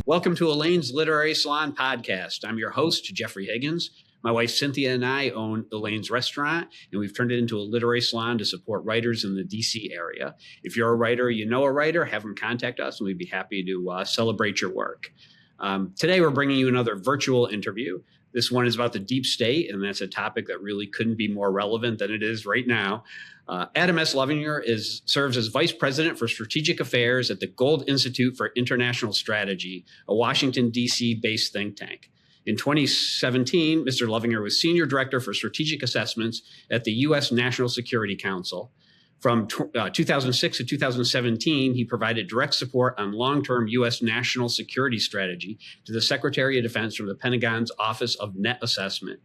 Welcome to Elaine's Literary Salon podcast. I'm your host, Jeffrey Higgins. My wife, Cynthia, and I own Elaine's Restaurant, and we've turned it into a literary salon to support writers in the D.C. area. If you're a writer, you know a writer, have them contact us, and we'd be happy to celebrate your work. Today, we're bringing you another virtual interview. This one is about the deep state, and that's a topic that really couldn't be more relevant than it is right now. Adam S. Lovinger serves as Vice President for Strategic Affairs at the Gold Institute for International Strategy, a Washington, D.C. based think tank. In 2017, Mr. Lovinger was Senior Director for Strategic Assessments at the U.S. National Security Council. From 2006 to 2017, he provided direct support on long-term U.S. national security strategy to the Secretary of Defense from the Pentagon's Office of Net Assessment.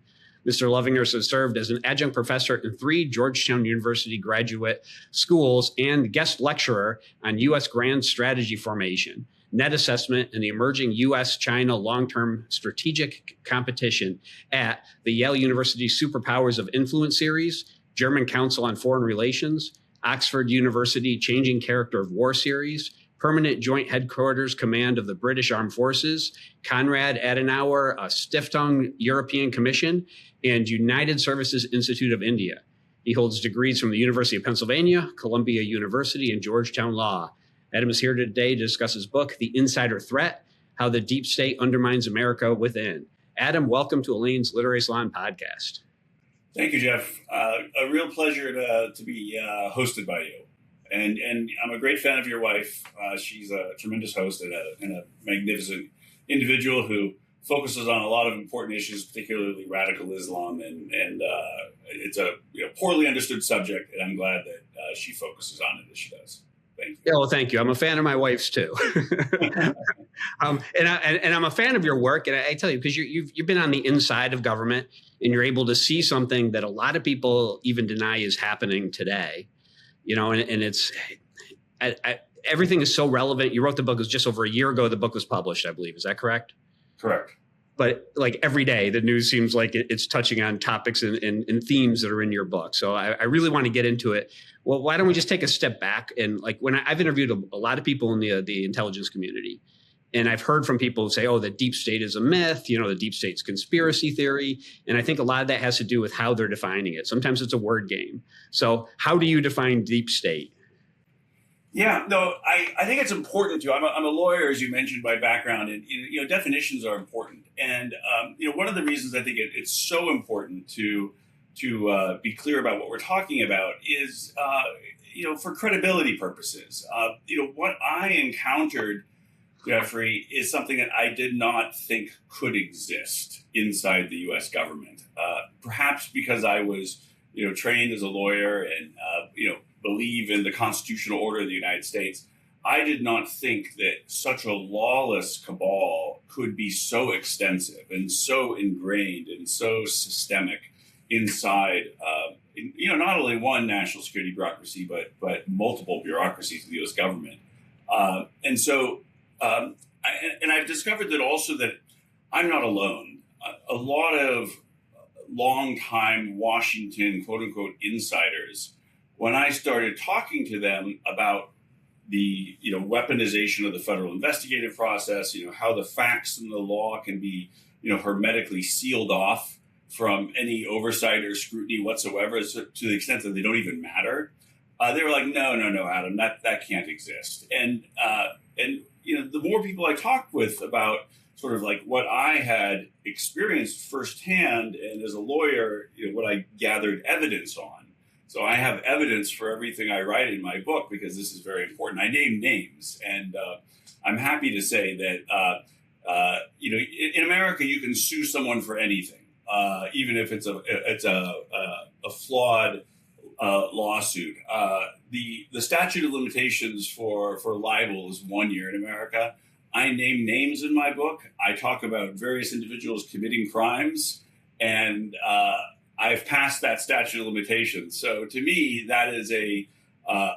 Mr. Lovinger has served as an adjunct professor in 3 Georgetown University graduate schools and guest lecturer on U.S. grand strategy formation, net assessment, and the emerging U.S. China long-term strategic competition at the Yale University Superpowers of Influence series, German Council on Foreign Relations, Oxford University Changing Character of War series, Permanent Joint Headquarters Command of the British Armed Forces, Konrad Adenauer Stiftung European Commission, and United Services Institute of India. He holds degrees from the University of Pennsylvania, Columbia University, and Georgetown Law. Adam is here today to discuss his book, The Insider Threat: How the Deep State Undermines America Within. Adam, welcome to Elaine's Literary Salon podcast. Thank you, Jeff. A real pleasure to be hosted by you. And I'm a great fan of your wife. She's a tremendous host and a magnificent individual who focuses on a lot of important issues, particularly radical Islam. And it's a poorly understood subject, and I'm glad that she focuses on it as she does. Thank you. Yeah, well, thank you. I'm a fan of my wife's too. And I'm a fan of your work. And I tell you, because you've been on the inside of government, and you're able to see something that a lot of people even deny is happening today. And it's everything is so relevant. You wrote the book, it was just over a year ago the book was published, I believe. Is that correct? Correct. But like every day, the news seems like it's touching on topics and themes that are in your book. So I really want to get into it. Well, why don't we just take a step back? And like when I've interviewed a lot of people in the intelligence community, and I've heard from people who say, oh, the deep state is a myth, the deep state's conspiracy theory. And I think a lot of that has to do with how they're defining it. Sometimes it's a word game. So how do you define deep state? Yeah, no, I think it's important to. I'm a lawyer, as you mentioned, by background, and definitions are important. And one of the reasons I think it's so important to be clear about what we're talking about is for credibility purposes. What I encountered, Jeffrey, is something that I did not think could exist inside the U.S. government. Perhaps because I was trained as a lawyer and believe in the constitutional order of the United States, I did not think that such a lawless cabal could be so extensive and so ingrained and so systemic inside, not only one national security bureaucracy, but multiple bureaucracies of the U.S. government. I've discovered that also that I'm not alone. A lot of longtime Washington, quote unquote, insiders, when I started talking to them about the weaponization of the federal investigative process, how the facts and the law can be hermetically sealed off from any oversight or scrutiny whatsoever, to the extent that they don't even matter, they were like, no, Adam, that can't exist. And the more people I talked with about sort of like what I had experienced firsthand, and as a lawyer, what I gathered evidence on. So I have evidence for everything I write in my book because this is very important. I name names, and I'm happy to say that in America you can sue someone for anything, even if it's a flawed lawsuit. The statute of limitations for libel is 1 year in America. I name names in my book. I talk about various individuals committing crimes, and I've passed that statute of limitations. So to me, that is a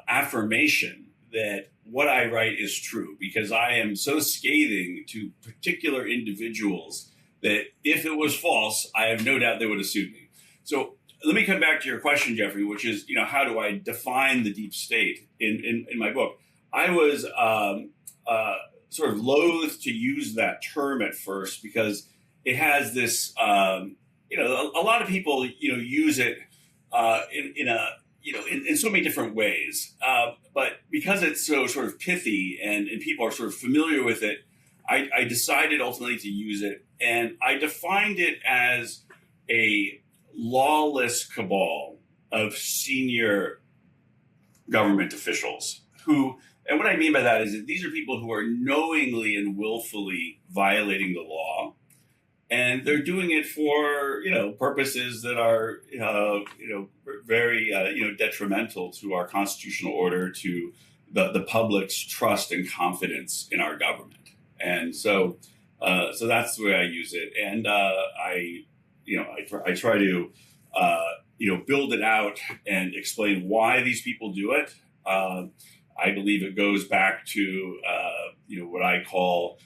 affirmation that what I write is true, because I am so scathing to particular individuals that if it was false, I have no doubt they would have sued me. So let me come back to your question, Jeffrey, which is, how do I define the deep state in my book? I was sort of loath to use that term at first because it has this, a lot of people, use it in so many different ways. But because it's so sort of pithy and people are sort of familiar with it, I decided ultimately to use it. And I defined it as a lawless cabal of senior government officials who, and what I mean by that is that these are people who are knowingly and willfully violating the law. And they're doing it for, purposes that are, very, detrimental to our constitutional order, to the public's trust and confidence in our government. And so that's the way I use it. And I try to, build it out and explain why these people do it. I believe it goes back to, what I call,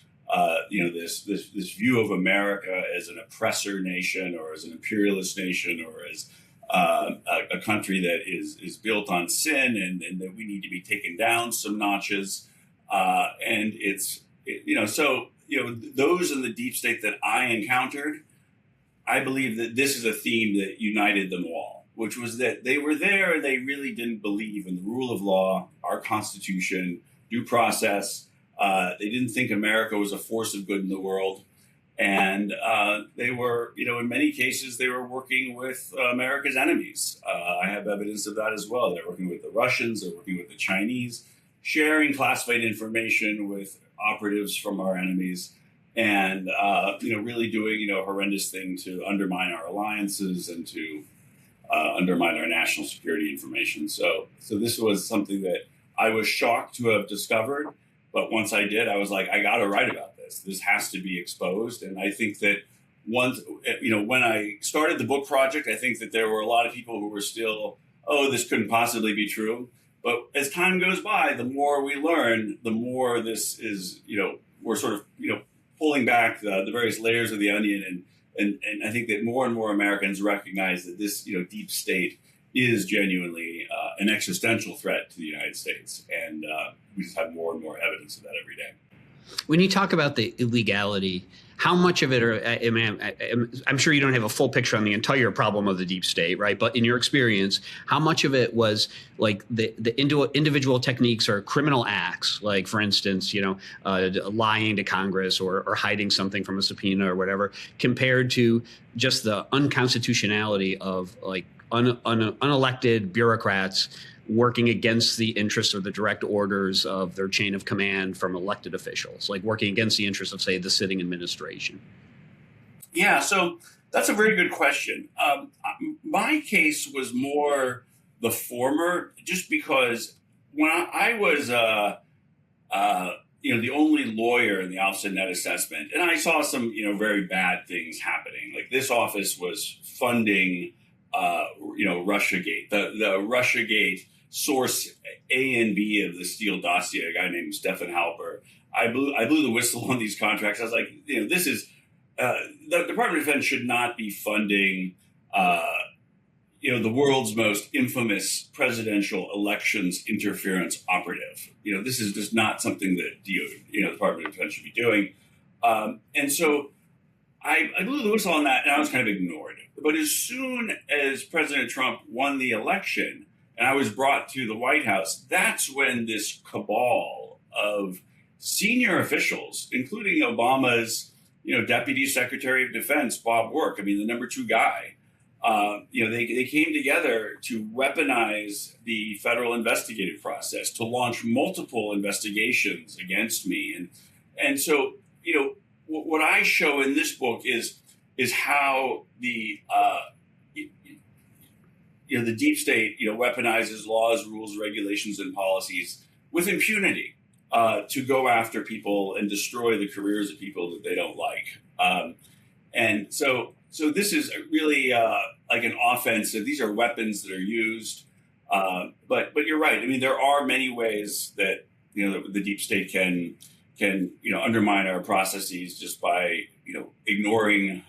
this view of America as an oppressor nation or as an imperialist nation or as a country that is built on sin and that we need to be taken down some notches. And those in the deep state that I encountered, I believe that this is a theme that united them all, which was that they were there and they really didn't believe in the rule of law, our Constitution, due process. They didn't think America was a force of good in the world. And they were, in many cases, they were working with America's enemies. I have evidence of that as well. They're working with the Russians, they're working with the Chinese, sharing classified information with operatives from our enemies, and, really doing, a horrendous thing to undermine our alliances and to undermine our national security information. So this was something that I was shocked to have discovered. But once I did, I was like, I got to write about this. This has to be exposed. And I think that when I started the book project, I think that there were a lot of people who were still, this couldn't possibly be true. But as time goes by, the more we learn, the more this is, we're sort of, pulling back the various layers of the onion. And I think that more and more Americans recognize that this, deep state is genuinely an existential threat to the United States. And we just have more and more evidence of that every day. When you talk about the illegality, how much of it I'm sure you don't have a full picture on the entire problem of the deep state, right? But in your experience, how much of it was like the individual techniques or criminal acts, like, for instance, lying to Congress or hiding something from a subpoena or whatever, compared to just the unconstitutionality of like unelected bureaucrats working against the interests or the direct orders of their chain of command from elected officials, like working against the interests of, say, the sitting administration? Yeah, so that's a very good question. My case was more the former, just because when I was, the only lawyer in the Office of Net Assessment, and I saw some, very bad things happening. Like this office was funding, Russiagate, the Russiagate source A and B of the Steele dossier, a guy named Stefan Halper. I blew the whistle on these contracts. I was like, this is the Department of Defense should not be funding, the world's most infamous presidential elections interference operative. This is just not something that the Department of Defense should be doing. And so I blew the whistle on that, and I was kind of ignored. But as soon as President Trump won the election, and I was brought to the White House, that's when this cabal of senior officials, including Obama's, Deputy Secretary of Defense, Bob Work, the number 2 guy, they came together to weaponize the federal investigative process, to launch multiple investigations against me. And so, what I show in this book is how the deep state weaponizes laws, rules, regulations, and policies with impunity to go after people and destroy the careers of people that they don't like. And so this is really like an offensive. These are weapons that are used. But you're right. there are many ways that the deep state can undermine our processes just by ignoring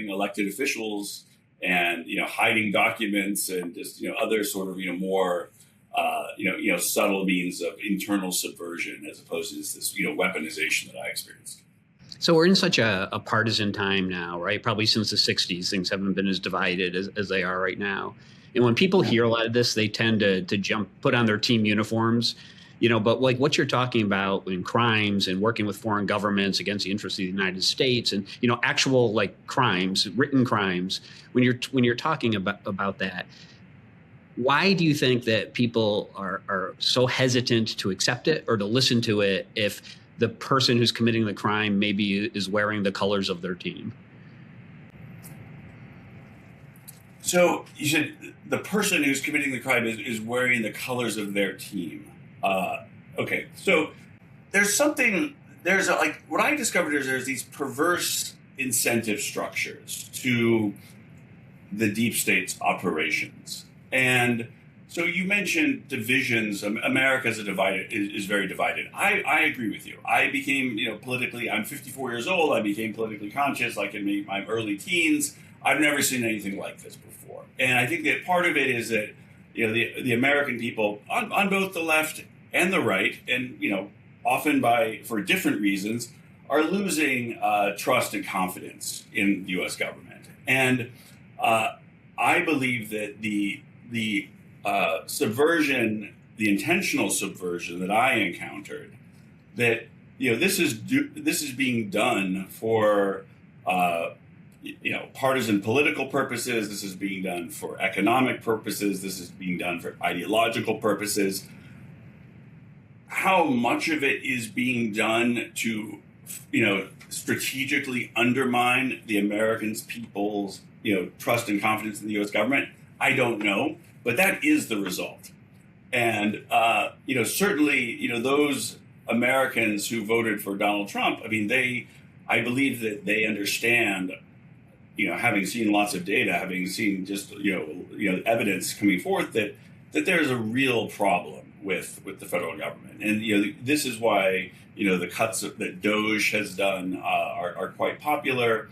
elected officials and hiding documents and just other sort of more subtle means of internal subversion as opposed to this weaponization that I experienced. So we're in such a partisan time now, right? Probably since the 60s, things haven't been as divided as they are right now. And when people hear a lot of this, they tend to put on their team uniforms, but like what you're talking about in crimes and working with foreign governments against the interests of the United States and, actual like crimes, written crimes, when you're talking about that, why do you think that people are so hesitant to accept it or to listen to it if the person who's committing the crime maybe is wearing the colors of their team? So you said the person who's committing the crime is wearing the colors of their team. Okay, so what I discovered is there's these perverse incentive structures to the deep state's operations. And so you mentioned divisions. America is very divided. I agree with you. I became, politically, I'm 54 years old. I became politically conscious like in my early teens. I've never seen anything like this before. And I think that part of it is that, the American people on both the left and the right, and, often for different reasons, are losing trust and confidence in the U.S. government. And I believe that the subversion, the intentional subversion that I encountered, that this is being done for partisan political purposes. This is being done for economic purposes. This is being done for ideological purposes. How much of it is being done to strategically undermine the American people's trust and confidence in the U.S. government? I don't know. But that is the result. And, certainly, those Americans who voted for Donald Trump, I believe that they understand, having seen lots of data, having seen just, evidence coming forth that there's a real problem with the federal government. And, this is why, the cuts that DOJ has done are quite popular.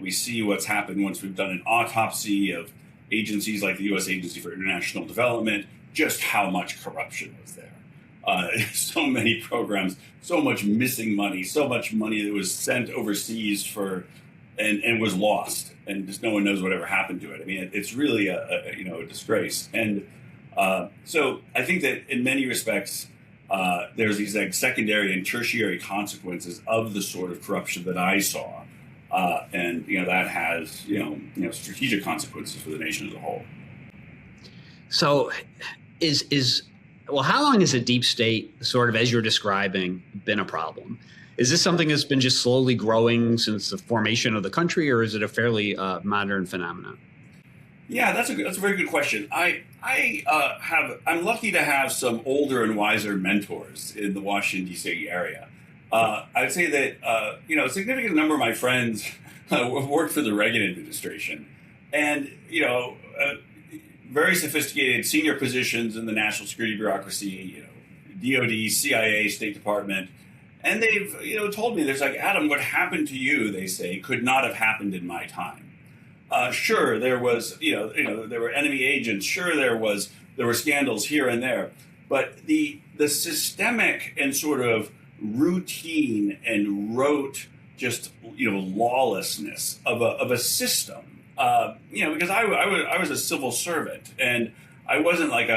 We see what's happened once we've done an autopsy of agencies like the U.S. Agency for International Development, just how much corruption was there. So many programs, so much missing money, so much money that was sent overseas and was lost, and just no one knows whatever happened to it. It's really a disgrace. And so I think that in many respects, there's these like secondary and tertiary consequences of the sort of corruption that I saw. And that has strategic consequences for the nation as a whole. So, how long has a deep state, sort of as you're describing, been a problem? Is this something that's been just slowly growing since the formation of the country, or is it a fairly modern phenomenon? Yeah, that's a very good question. I'm lucky to have some older and wiser mentors in the Washington D.C. area. I'd say that, a significant number of my friends worked for the Reagan administration and, very sophisticated senior positions in the national security bureaucracy, DOD, CIA, State Department. And they've, told me, there's like, Adam, what happened to you, they say, could not have happened in my time. Sure, there was, there were enemy agents. Sure, there were scandals here and there. But the systemic and sort of routine and rote, just lawlessness of a system. Because I was a civil servant, and I wasn't like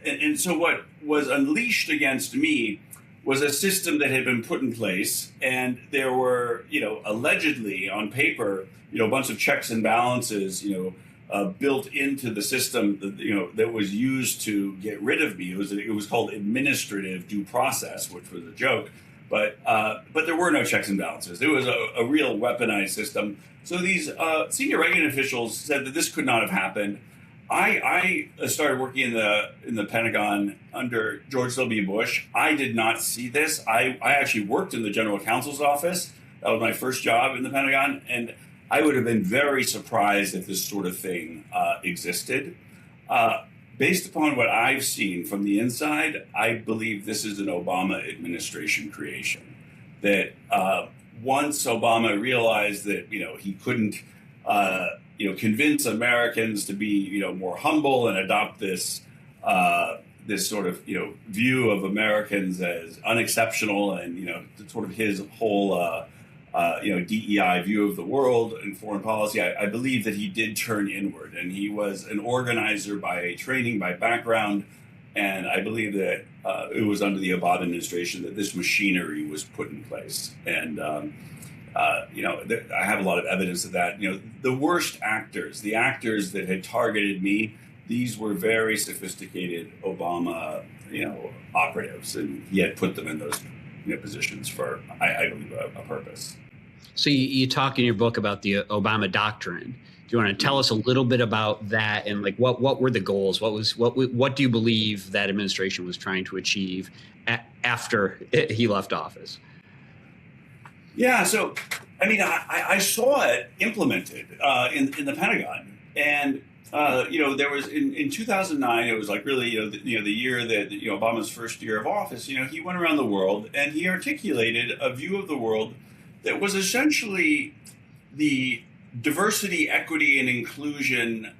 and so what was unleashed against me was a system that had been put in place, and there were allegedly on paper a bunch of checks and balances built into the system that was used to get rid of me. It was called administrative due process, which was a joke. But there were no checks and balances. It was a real weaponized system. So these senior Reagan officials said that this could not have happened. I started working in the Pentagon under George W. Bush. I did not see this. I actually worked in the general counsel's office. That was my first job in the Pentagon. And I would have been very surprised if this sort of thing existed. Based upon what I've seen from the inside, I believe this is an Obama administration creation. That once Obama realized that he couldn't convince Americans to be more humble and adopt this this sort of view of Americans as unexceptional, and sort of his whole DEI view of the world and foreign policy, I believe that he did turn inward, and he was an organizer by training, by background, and I believe that it was under the Obama administration that this machinery was put in place. And I have a lot of evidence of that. The worst actors, the actors that had targeted me, these were very sophisticated Obama, operatives, and he had put them in those positions for, I believe, a purpose. So you talk in your book about the Obama doctrine. Do you want to tell us a little bit about that, and like what were the goals? What do you believe that administration was trying to achieve after he left office? Yeah, so I saw it implemented in the Pentagon, and there was in 2009. It was like really the year that Obama's first year of office. He went around the world and he articulated a view of the world that was essentially the diversity, equity, and inclusion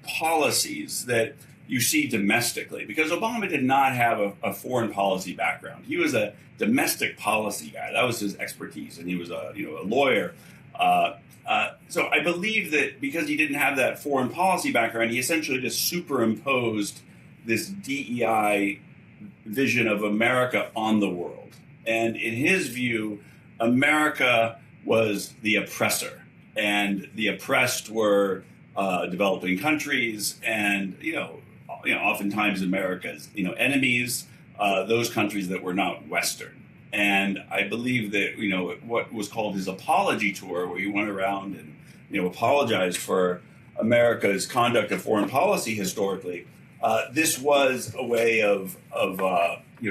policies that you see domestically, because Obama did not have a foreign policy background. He was a domestic policy guy. That was his expertise, and he was a lawyer. So I believe that because he didn't have that foreign policy background, he essentially just superimposed this DEI vision of America on the world. And in his view, America was the oppressor, and the oppressed were developing countries, and oftentimes America's enemies, those countries that were not Western. And I believe that what was called his apology tour, where he went around and apologized for America's conduct of foreign policy historically. This was a way of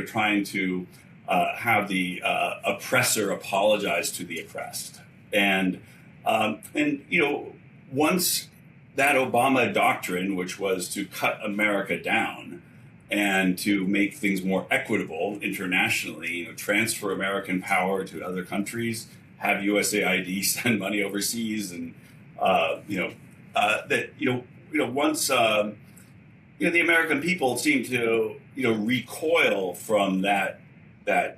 trying to have the oppressor apologize to the oppressed. And once that Obama doctrine, which was to cut America down and to make things more equitable internationally, transfer American power to other countries, have USAID send money overseas, and once the American people seem to recoil from that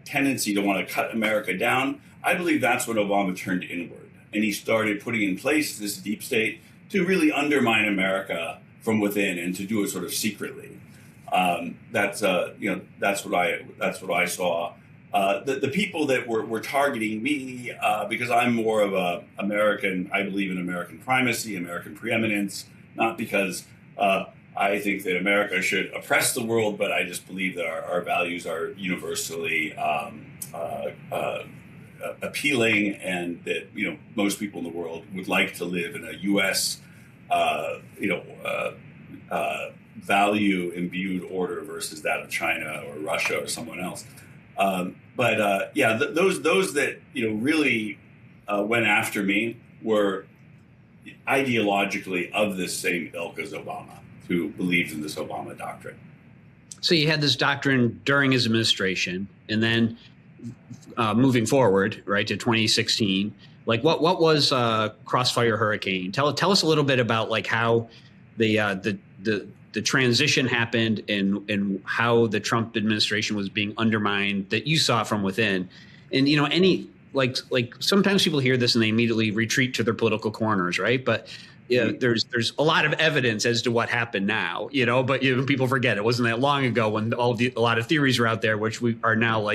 tendency to want to cut America down, I believe that's when Obama turned inward, and he started putting in place this deep state to really undermine America from within, and to do it sort of secretly. That's what I saw. The people that were targeting me, because I'm more of a American, I believe in American primacy, American preeminence, not because I think that America should oppress the world, but I just believe that our values are universally appealing, and that most people in the world would like to live in a U.S. Value imbued order versus that of China or Russia or someone else. Those that really went after me were ideologically of this same ilk as Obama, who believed in this Obama doctrine. So you had this doctrine during his administration, and then moving forward, right, to 2016. Like what was Crossfire Hurricane? Tell us a little bit about like how the transition happened, and how the Trump administration was being undermined that you saw from within. And like sometimes people hear this and they immediately retreat to their political corners, right? But there's a lot of evidence as to what happened now, but people forget it wasn't that long ago when a lot of theories were out there, which we are now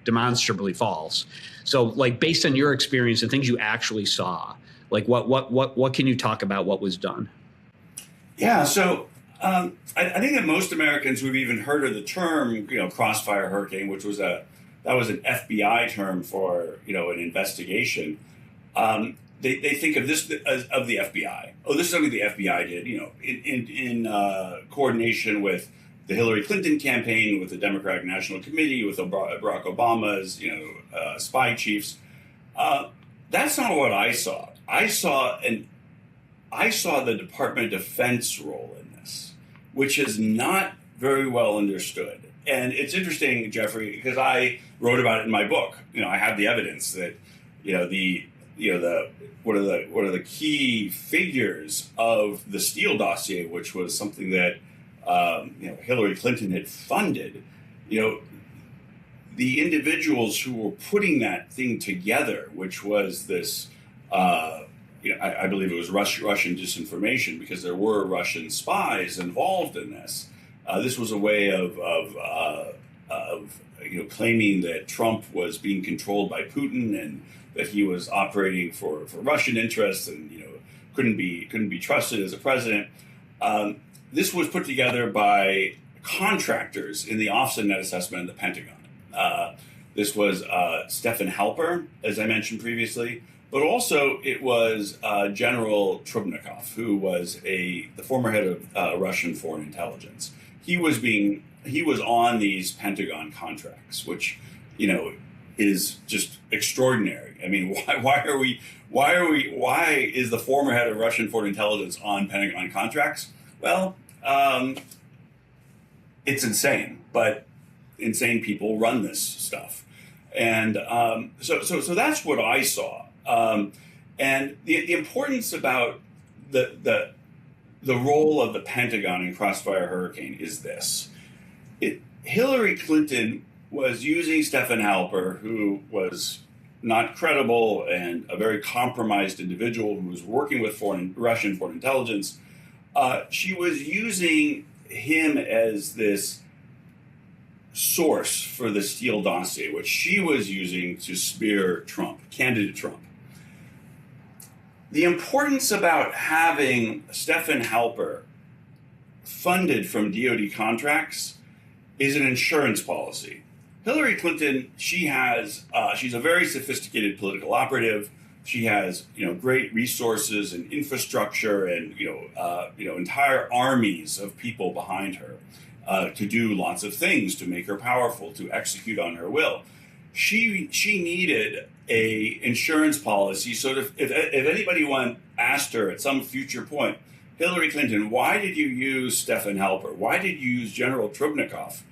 demonstrably false. So like based on your experience and things you actually saw, like what can you talk about what was done? Yeah, so I think that most Americans who've even heard of the term, Crossfire Hurricane, which was that was an FBI term for an investigation. They think of this as of the FBI. Oh, this is something the FBI did, in coordination with the Hillary Clinton campaign, with the Democratic National Committee, with Barack Obama's, spy chiefs. That's not what I saw. I saw the Department of Defense role in this, which is not very well understood. And it's interesting, Jeffrey, because I wrote about it in my book. I have the evidence that, what are the key figures of the Steele dossier, which was something that Hillary Clinton had funded, the individuals who were putting that thing together, which was this, I believe it was Russian disinformation, because there were Russian spies involved in this. This was a way of claiming that Trump was being controlled by Putin and that he was operating for Russian interests and couldn't be trusted as a president. This was put together by contractors in the Office of Net Assessment in the Pentagon. This was Stefan Halper, as I mentioned previously, but also it was General Trubnikov, who was the former head of Russian foreign intelligence. He was on these Pentagon contracts, which is just extraordinary. I mean, why is the former head of Russian foreign intelligence on Pentagon contracts? Well, it's insane, but insane people run this stuff. And so that's what I saw. And the importance about the role of the Pentagon in Crossfire Hurricane is this. Hillary Clinton was using Stefan Halper, who was not credible and a very compromised individual who was working with Russian foreign intelligence. She was using him as this source for the Steele dossier, which she was using to smear candidate Trump. The importance about having Stefan Halper funded from DoD contracts is an insurance policy. Hillary Clinton, she's a very sophisticated political operative. She has, great resources and infrastructure and, entire armies of people behind her to do lots of things, to make her powerful, to execute on her will. She needed a insurance policy. So if anybody asked her at some future point, Hillary Clinton, why did you use Stefan Halper? Why did you use General Trubnikov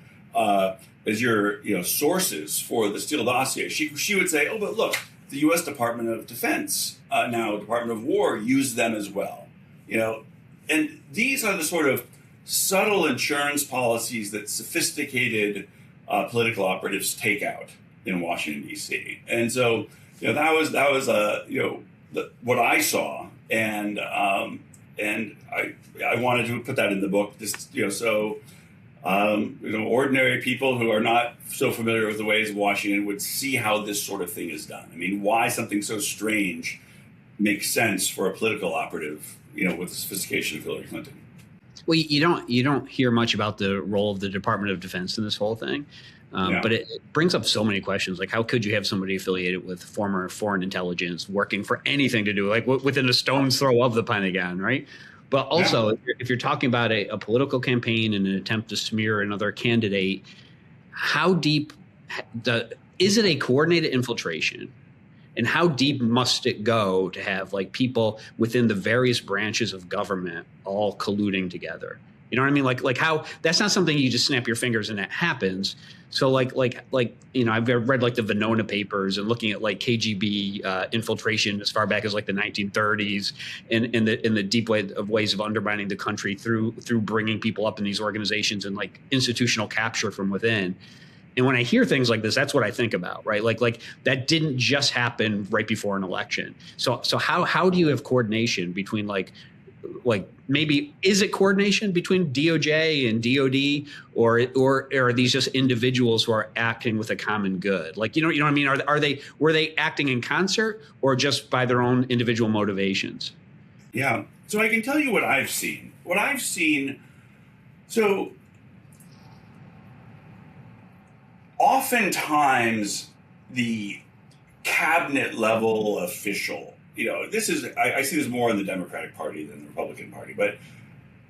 as your sources for the Steele dossier? She would say, oh, but look, the U.S. Department of Defense, now Department of War, used them as well. And these are the sort of subtle insurance policies that sophisticated political operatives take out in Washington D.C. And so that was what I saw, and I wanted to put that in the book. Ordinary people who are not so familiar with the ways of Washington would see how this sort of thing is done. I mean, why something so strange makes sense for a political operative, with the sophistication of Hillary Clinton. Well, you don't hear much about the role of the Department of Defense in this whole thing. But it brings up so many questions, like how could you have somebody affiliated with former foreign intelligence working for anything to do, like within a stone's throw of the Pentagon, right? But also, if you're talking about a political campaign and an attempt to smear another candidate, how deep is it a coordinated infiltration? And how deep must it go to have people within the various branches of government all colluding together? You know what I mean? Like how that's not something you just snap your fingers and that happens. So I've read the Venona papers and looking at KGB infiltration as far back as the 1930s and the deep ways of undermining the country through bringing people up in these organizations and institutional capture from within. And when I hear things like this, that's what I think about, right? Like that didn't just happen right before an election. So how do you have coordination between maybe is it coordination between DOJ and DOD or are these just individuals who are acting with a common good? You know what I mean? Were they acting in concert or just by their own individual motivations? Yeah. So I can tell you what I've seen. So oftentimes the cabinet level official, I see this more in the Democratic Party than the Republican Party, but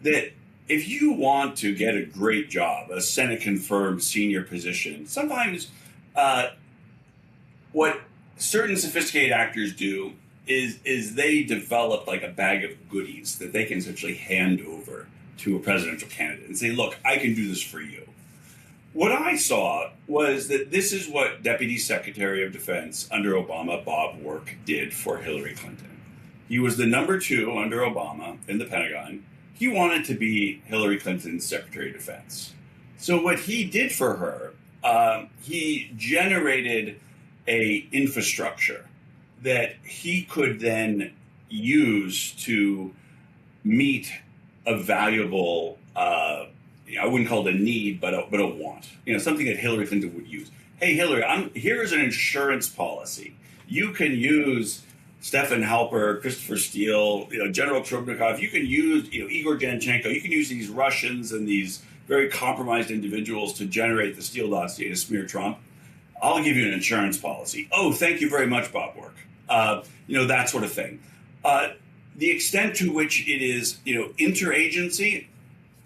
that if you want to get a great job, a Senate confirmed senior position, sometimes what certain sophisticated actors do is they develop a bag of goodies that they can essentially hand over to a presidential candidate and say, look, I can do this for you. What I saw was that this is what Deputy Secretary of Defense under Obama, Bob Work, did for Hillary Clinton. He was the number 2 under Obama in the Pentagon. he wanted to be Hillary Clinton's Secretary of Defense. So what he did for her, he generated a infrastructure that he could then use to meet a valuable, I wouldn't call it a need, but a want. Something that Hillary Clinton would use. Hey, Hillary, here is an insurance policy. You can use Stefan Halper, Christopher Steele, General Trubnikov. You can use Igor Danchenko. You can use these Russians and these very compromised individuals to generate the Steele dossier to smear Trump. I'll give you an insurance policy. Oh, thank you very much, Bob Work. That sort of thing. The extent to which it is, interagency,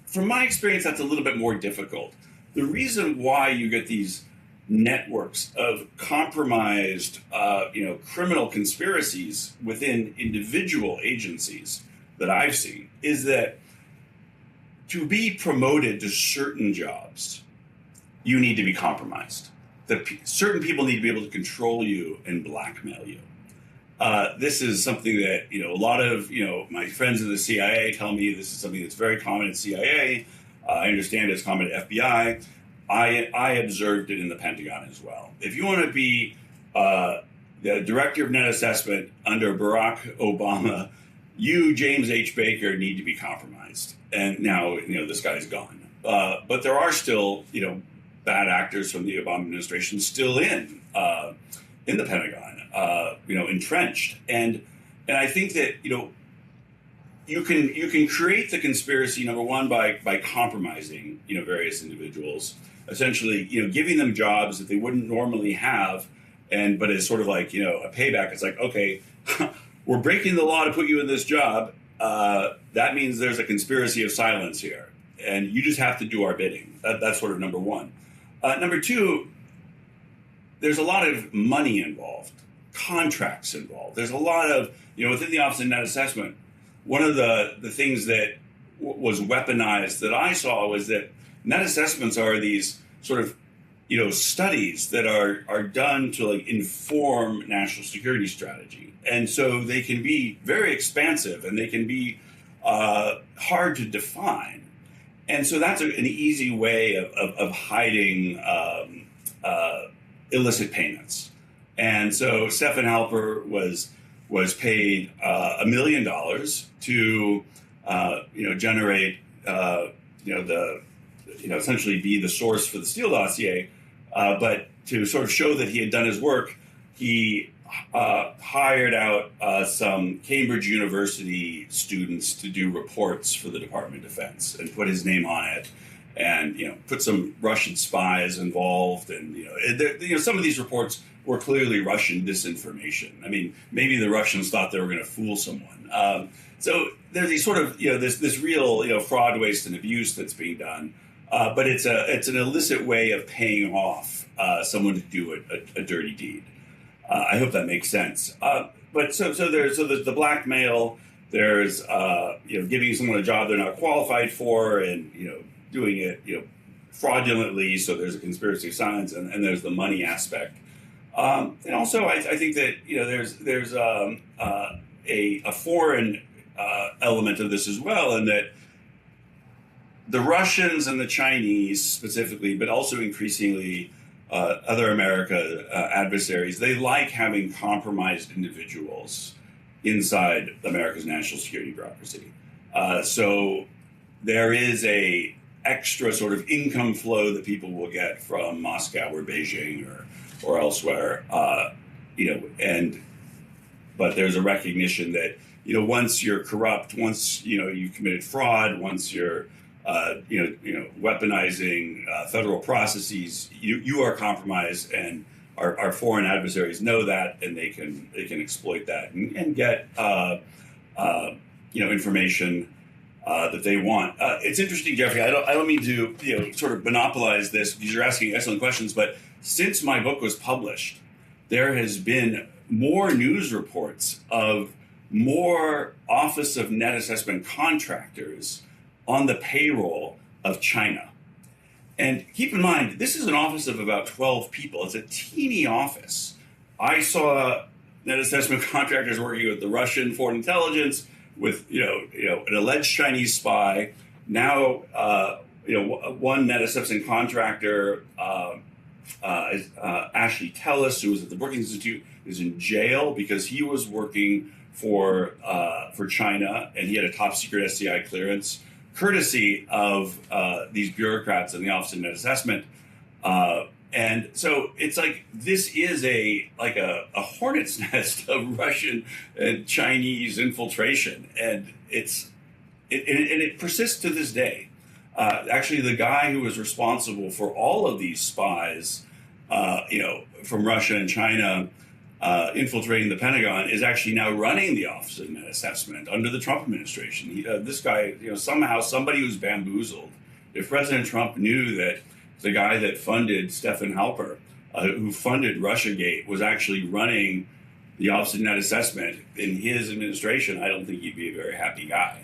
from my experience, that's a little bit more difficult. The reason why you get these networks of compromised, criminal conspiracies within individual agencies that I've seen is that to be promoted to certain jobs, you need to be compromised. Certain people need to be able to control you and blackmail you. This is something that, a lot of, my friends in the CIA tell me this is something that's very common at CIA. I understand it's common at FBI. I observed it in the Pentagon as well. If you want to be the director of net assessment under Barack Obama, you, James H. Baker, need to be compromised. And now, this guy's gone. But there are still, bad actors from the Obama administration still in the Pentagon, entrenched. And I think that, you can create the conspiracy, number one, by compromising, various individuals, essentially, giving them jobs that they wouldn't normally have. But it's sort of like, a payback. It's like, okay, we're breaking the law to put you in this job. That means there's a conspiracy of silence here. And you just have to do our bidding. That's sort of number one. Number two, there's a lot of money involved, contracts involved. There's a lot of, within the Office of Net Assessment, one of the things that was weaponized that I saw was that net assessments are these sort of, studies that are done to inform national security strategy. And so they can be very expansive and they can be hard to define. And so that's an easy way of hiding illicit payments. And so Stefan Halper was paid $1 million to generate essentially be the source for the Steele dossier, but to sort of show that he had done his work, he hired out some Cambridge University students to do reports for the Department of Defense and put his name on it, and put some Russian spies involved, and some of these reports were clearly Russian disinformation. I mean, maybe the Russians thought they were going to fool someone. So there's these sort of this real fraud, waste, and abuse that's being done, but it's an illicit way of paying off someone to do a dirty deed. I hope that makes sense. But so there's the blackmail. There's giving someone a job they're not qualified for, and doing it fraudulently. So there's a conspiracy of silence, and there's the money aspect. And also, I think that there's a foreign element of this as well, and that the Russians and the Chinese specifically, but also increasingly other America adversaries, they like having compromised individuals inside America's national security bureaucracy. So there is a extra sort of income flow that people will get from Moscow or Beijing or elsewhere, but there's a recognition that once you're corrupt, once you committed fraud, once you're weaponizing federal processes, you are compromised, and our foreign adversaries know that, and they can exploit that and get information that they want. It's interesting, Jeffrey. I don't mean to sort of monopolize this because you're asking excellent questions, but since my book was published, there has been more news reports of more Office of Net Assessment contractors on the payroll of China. And keep in mind, this is an office of about 12 people. It's a teeny office. I saw net assessment contractors working with the Russian Foreign Intelligence, with an alleged Chinese spy. Now, one net assessment contractor, Ashley Tellis, who was at the Brookings Institute, is in jail because he was working for China, and he had a top secret SCI clearance, courtesy of these bureaucrats in the Office of Net Assessment. And so it's like this is a hornet's nest of Russian and Chinese infiltration, and it persists to this day. Actually, the guy who was responsible for all of these spies, from Russia and China, infiltrating the Pentagon, is actually now running the Office of Net Assessment under the Trump administration. This guy, somehow somebody was bamboozled. If President Trump knew that the guy that funded Stephen Halper, who funded Russiagate, was actually running the Office of Net Assessment in his administration, I don't think he'd be a very happy guy.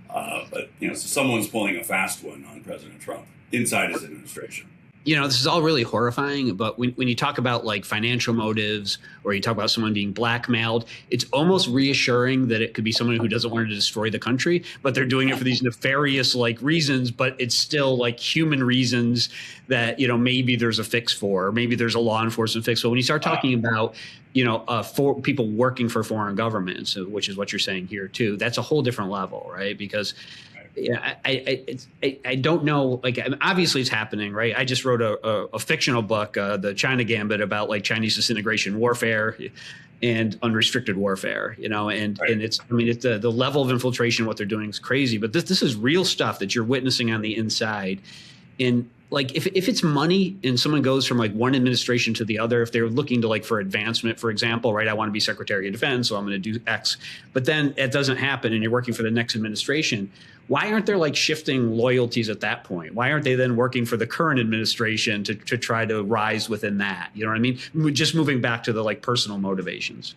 But so someone's pulling a fast one on President Trump inside his administration. This is all really horrifying, but when you talk about like financial motives, or you talk about someone being blackmailed, it's almost reassuring that it could be someone who doesn't want to destroy the country, but they're doing it for these nefarious reasons, but it's still like human reasons that, maybe there's a fix for, or maybe there's a law enforcement fix. But when you start talking about, for people working for foreign governments, which is what you're saying here too, that's a whole different level, right? Because I don't know. Obviously, it's happening, right? I just wrote a fictional book, The China Gambit, about Chinese disintegration warfare and unrestricted warfare. And right. And it's the level of infiltration, what they're doing is crazy. But this is real stuff that you're witnessing on the inside. And if it's money and someone goes from one administration to the other, if they're looking to for advancement, for example, right? I want to be Secretary of Defense, so I'm going to do X. But then it doesn't happen, and you're working for the next administration. Why aren't there shifting loyalties at that point? Why aren't they then working for the current administration to try to rise within that? You know what I mean? Just moving back to the personal motivations.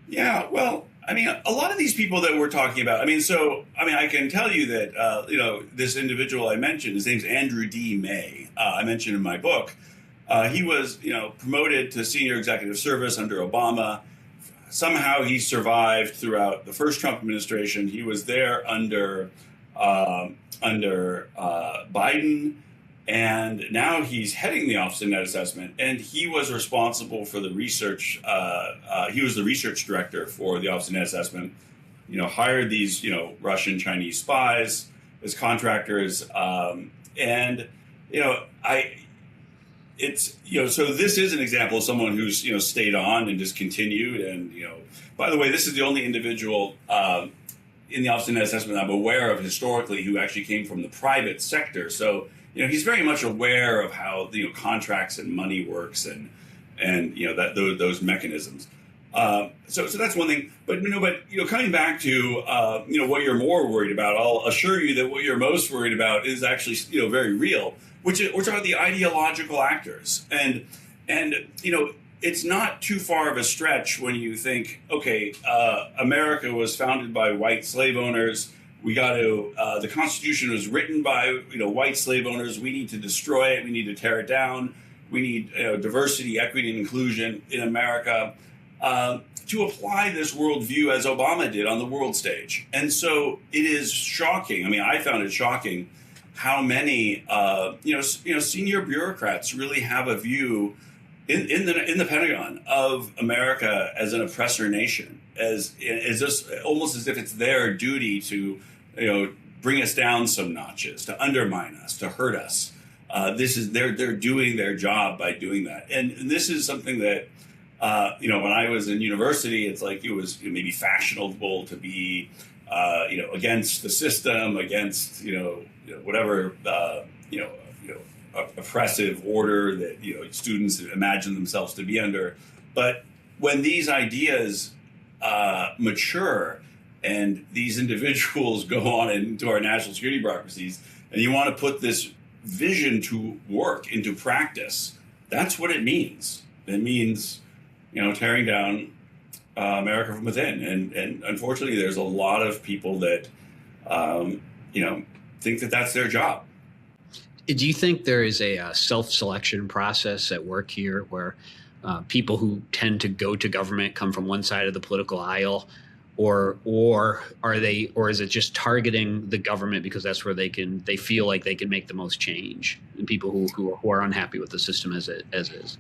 Yeah, well, a lot of these people that we're talking about, I can tell you that, this individual I mentioned, his name's Andrew D. May, I mentioned in my book. He was, promoted to senior executive service under Obama. Somehow he survived throughout the first Trump administration. He was there under Biden, and now he's heading the Office of Net Assessment. And he was responsible for the research. He was the research director for the Office of Net Assessment. Hired these Russian Chinese spies as contractors, so this is an example of someone who's, stayed on and just continued. And, by the way, this is the only individual in the Office of Net Assessment I'm aware of historically who actually came from the private sector. So, he's very much aware of how, contracts and money works and those mechanisms. So that's one thing. But coming back to, what you're more worried about, I'll assure you that what you're most worried about is actually, very real, which are the ideological actors. And it's not too far of a stretch when you think, okay, America was founded by white slave owners. We got to, the Constitution was written by, white slave owners. We need to destroy it. We need to tear it down. We need diversity, equity, and inclusion in America. To apply this worldview as Obama did on the world stage. And so it is shocking. I found it shocking how many, senior bureaucrats really have a view in the Pentagon of America as an oppressor nation, as just almost as if it's their duty to, bring us down some notches, to undermine us, to hurt us. They're doing their job by doing that. And this is something that, when I was in university, it's it was maybe fashionable to be, against the system, against, whatever, oppressive order that, students imagine themselves to be under. But when these ideas mature and these individuals go on into our national security bureaucracies, and you want to put this vision to work into practice, that's what it means. It means, tearing down America from within. And unfortunately, there's a lot of people that, think that that's their job. Do you think there is a self-selection process at work here where people who tend to go to government come from one side of the political aisle, or is it just targeting the government because that's where they feel like they can make the most change, and people who are unhappy with the system as is?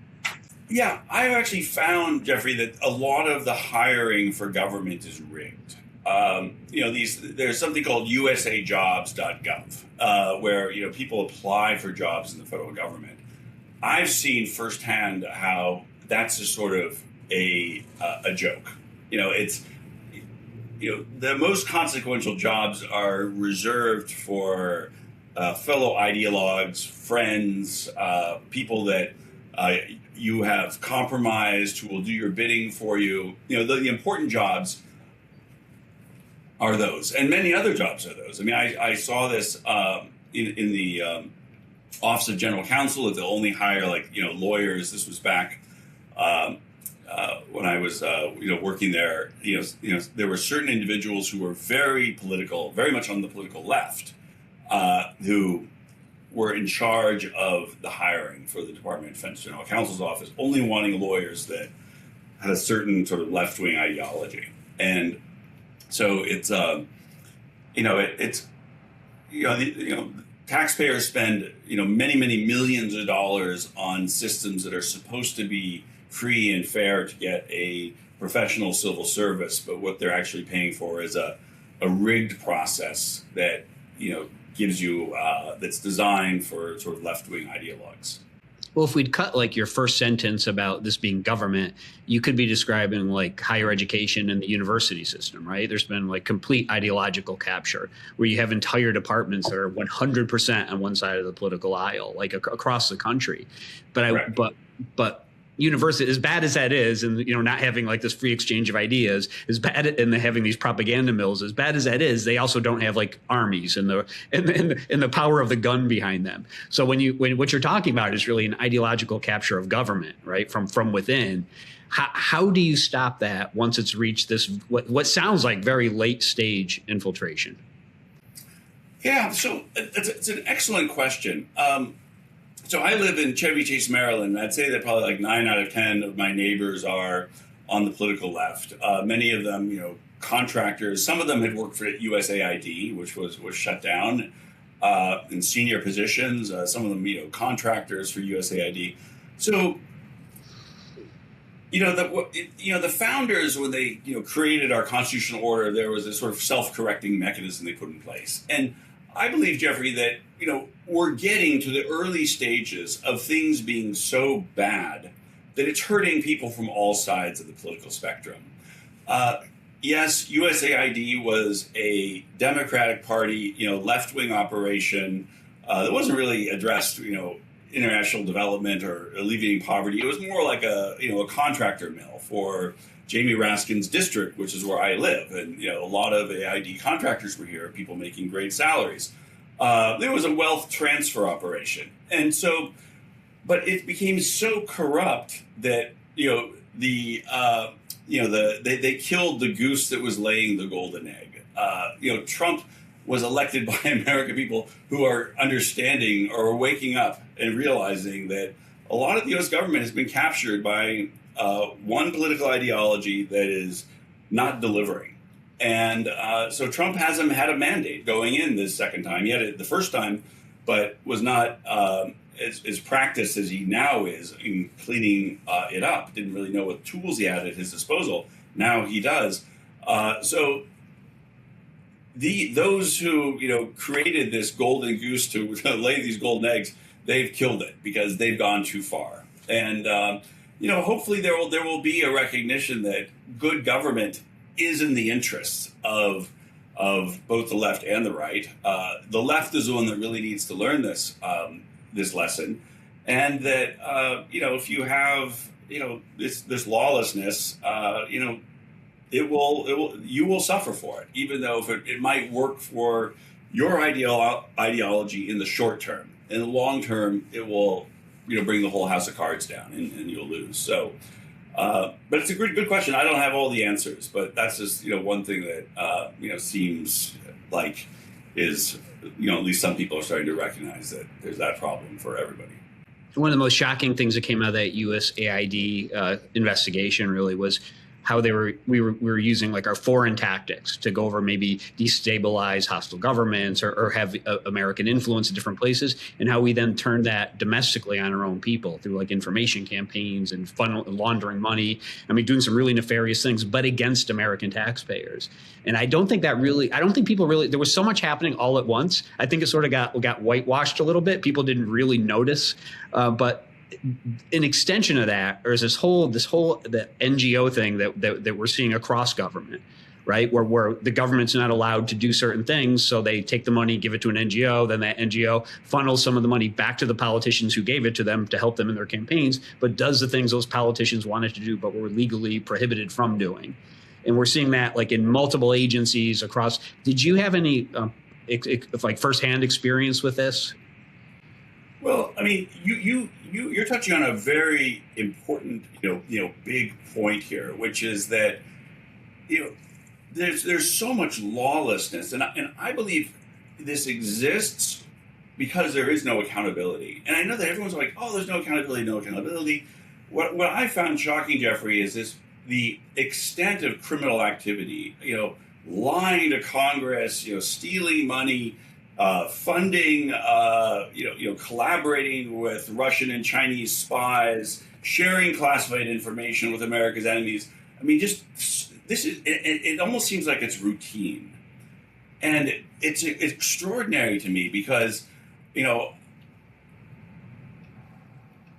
Yeah, I've actually found, Jeffrey, that a lot of the hiring for government is rigged. There's something called usajobs.gov, where people apply for jobs in the federal government. I've seen firsthand how that's a sort of a joke. The most consequential jobs are reserved for fellow ideologues, friends, people that you have compromised, who will do your bidding for you. The important jobs are those, and many other jobs are those. I mean, I saw this in the Office of General Counsel, that they'll only hire lawyers. This was back when I was working there. There were certain individuals who were very political, very much on the political left, who were in charge of the hiring for the Department of Defense General Counsel's office, only wanting lawyers that had a certain sort of left-wing ideology. And so taxpayers spend many millions of dollars on systems that are supposed to be free and fair to get a professional civil service, but what they're actually paying for is a rigged process that gives you that's designed for sort of left-wing ideologues. Well, if we'd cut your first sentence about this being government, you could be describing higher education and the university system, right? There's been complete ideological capture where you have entire departments that are 100% on one side of the political aisle, across the country. But university, as bad as that is, and not having this free exchange of ideas, as bad, and having these propaganda mills, as bad as that is, they also don't have armies and the power of the gun behind them. So when what you're talking about is really an ideological capture of government, right, from within. How do you stop that once it's reached this what sounds like very late stage infiltration? Yeah, so it's an excellent question. So I live in Chevy Chase, Maryland. I'd say that probably 9 out of 10 of my neighbors are on the political left. Many of them, contractors. Some of them had worked for USAID, which was shut down in senior positions. Some of them, contractors for USAID. So, the founders, when they created our constitutional order, there was a sort of self-correcting mechanism they put in place. And I believe, Jeffrey, that we're getting to the early stages of things being so bad that it's hurting people from all sides of the political spectrum. Yes, USAID was a Democratic Party, left-wing operation that wasn't really addressed, international development or alleviating poverty. It was more like a contractor mill for Jamie Raskin's district, which is where I live. And, a lot of AID contractors were here, people making great salaries. There was a wealth transfer operation. And so, but it became so corrupt that, they killed the goose that was laying the golden egg. Trump was elected by American people who are understanding or waking up and realizing that a lot of the U.S. government has been captured by one political ideology that is not delivering. And so Trump hasn't had a mandate going in this second time. He had it the first time, but was not as practiced as he now is in cleaning it up. Didn't really know what tools he had at his disposal. Now he does. So those who created this golden goose to lay these golden eggs, they've killed it because they've gone too far. And hopefully there will be a recognition that good government is in the interests of both the left and the right. The left is the one that really needs to learn this lesson, and that if you have this lawlessness, you will suffer for it, even though if it might work for your ideology in the short term. In the long term, it will bring the whole house of cards down, and you'll lose. So. But it's a good question. I don't have all the answers, but that's just one thing that seems like is at least some people are starting to recognize that there's that problem for everybody. One of the most shocking things that came out of that USAID investigation really was how we were using like our foreign tactics to go over maybe destabilize hostile governments or have American influence in different places, and how we then turned that domestically on our own people through like information campaigns and laundering money. I mean, doing some really nefarious things, but against American taxpayers. And I don't think people really, there was so much happening all at once. I think it sort of got whitewashed a little bit. People didn't really notice, but an extension of that, or is the NGO thing that we're seeing across government, right? Where the government's not allowed to do certain things, so they take the money, give it to an NGO, then that NGO funnels some of the money back to the politicians who gave it to them to help them in their campaigns, but does the things those politicians wanted to do, but were legally prohibited from doing. And we're seeing that like in multiple agencies across. Did you have any like firsthand experience with this? Well, I mean, you're touching on a very important, big point here, which is that, there's so much lawlessness, and I believe this exists because there is no accountability. And I know that everyone's like, oh, there's no accountability, no accountability. What I found shocking, Jeffrey, is the extent of criminal activity, lying to Congress, stealing money, funding, collaborating with Russian and Chinese spies, sharing classified information with America's enemies. I mean, it almost seems like it's routine. And it's extraordinary to me because,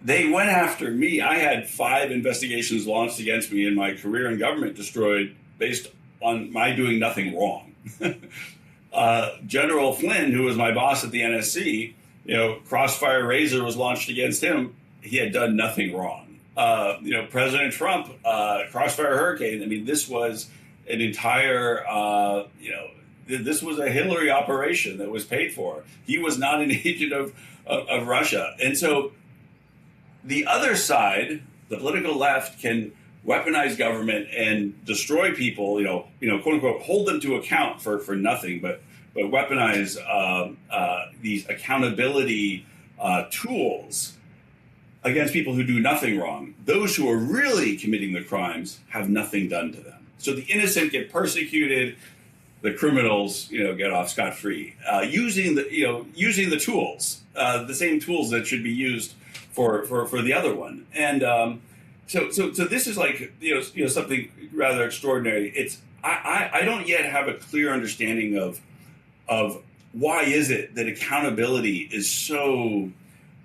they went after me. I had 5 investigations launched against me and my career in government destroyed based on my doing nothing wrong. General Flynn, who was my boss at the NSC, Crossfire Razor was launched against him. He had done nothing wrong. President Trump, Crossfire Hurricane. I mean, this was an entire, this was a Hillary operation that was paid for. He was not an agent of Russia. And so the other side, the political left, can weaponize government and destroy people, quote unquote, hold them to account for nothing, but weaponize these accountability tools against people who do nothing wrong. Those who are really committing the crimes have nothing done to them. So the innocent get persecuted, the criminals, get off scot-free, using the tools, the same tools that should be used for the other one. And so this is like something rather extraordinary. I don't yet have a clear understanding of why is it that accountability is so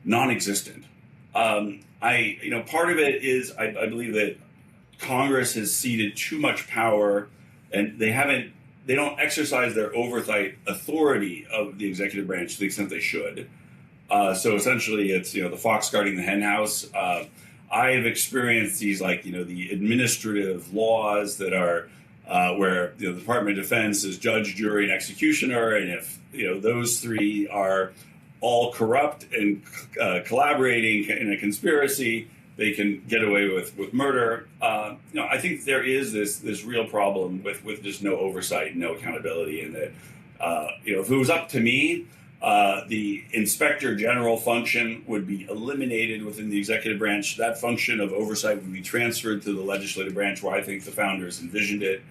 non-existent. Part of it is I believe that Congress has ceded too much power, and they don't exercise their oversight authority of the executive branch to the extent they should. So essentially, it's the fox guarding the hen house. I have experienced these the administrative laws that are where the Department of Defense is judge, jury, and executioner, and if those 3 are all corrupt and collaborating in a conspiracy, they can get away with murder. I think there is this real problem with just no oversight, no accountability, and that if it was up to me, the inspector general function would be eliminated within the executive branch. That function of oversight would be transferred to the legislative branch, where I think the founders envisioned it.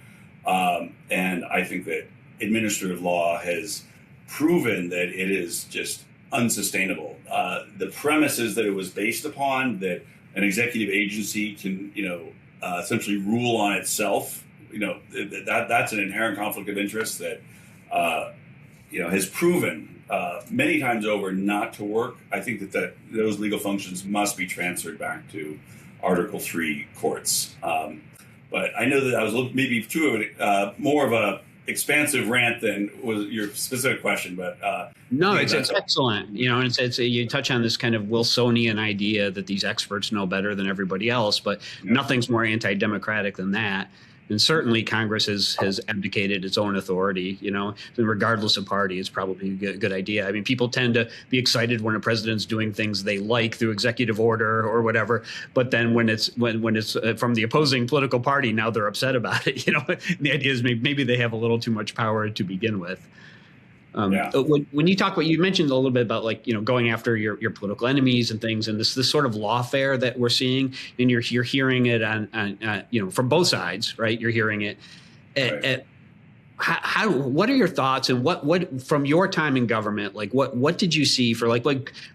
And I think that administrative law has proven that it is just unsustainable. The premises that it was based upon, that an executive agency can, essentially rule on itself, that's an inherent conflict of interest that, has proven many times over not to work. I think that those legal functions must be transferred back to Article 3 courts. But I know that I was maybe more of a expansive rant than was your specific question. But no, it's excellent. And you touch on this kind of Wilsonian idea that these experts know better than everybody else, but nothing's more anti-democratic than that. And certainly Congress has abdicated its own authority, and regardless of party, it's probably a good idea. I mean, people tend to be excited when a president's doing things they like through executive order or whatever. But then when it's from the opposing political party, now they're upset about it. The idea is maybe they have a little too much power to begin with. Yeah. When you talk about, you mentioned a little bit about like, going after your political enemies and things, and this sort of lawfare that we're seeing, and you're hearing it on from both sides, right? You're hearing it. Right. What are your thoughts, and what from your time in government, like what did you see for like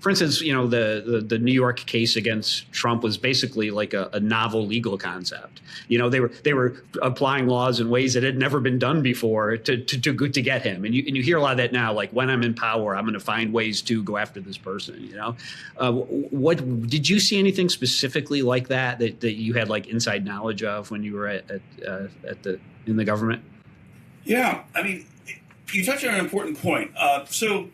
for instance, the New York case against Trump was basically like a novel legal concept. They were applying laws in ways that had never been done before to get him. And you hear a lot of that now, like, when I'm in power, I'm going to find ways to go after this person. What did you see anything specifically like that you had like inside knowledge of when you were in the government? Yeah, I mean, you touched on an important point. So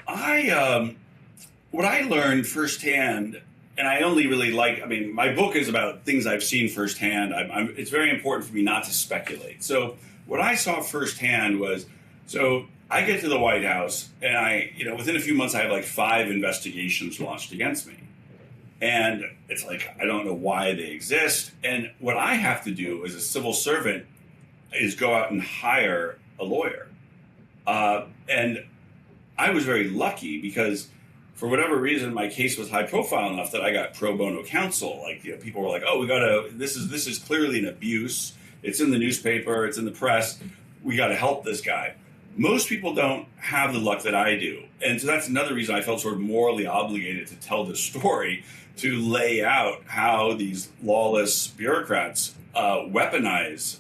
what I learned firsthand, and I only really my book is about things I've seen firsthand. It's very important for me not to speculate. So what I saw firsthand was, so I get to the White House, and within a few months, I have like 5 investigations launched against me. And it's like, I don't know why they exist. And what I have to do as a civil servant is go out and hire a lawyer. And I was very lucky because for whatever reason, my case was high profile enough that I got pro bono counsel. Like, people were like, oh, this is clearly an abuse. It's in the newspaper, it's in the press. We got to help this guy. Most people don't have the luck that I do. And so that's another reason I felt sort of morally obligated to tell this story, to lay out how these lawless bureaucrats weaponize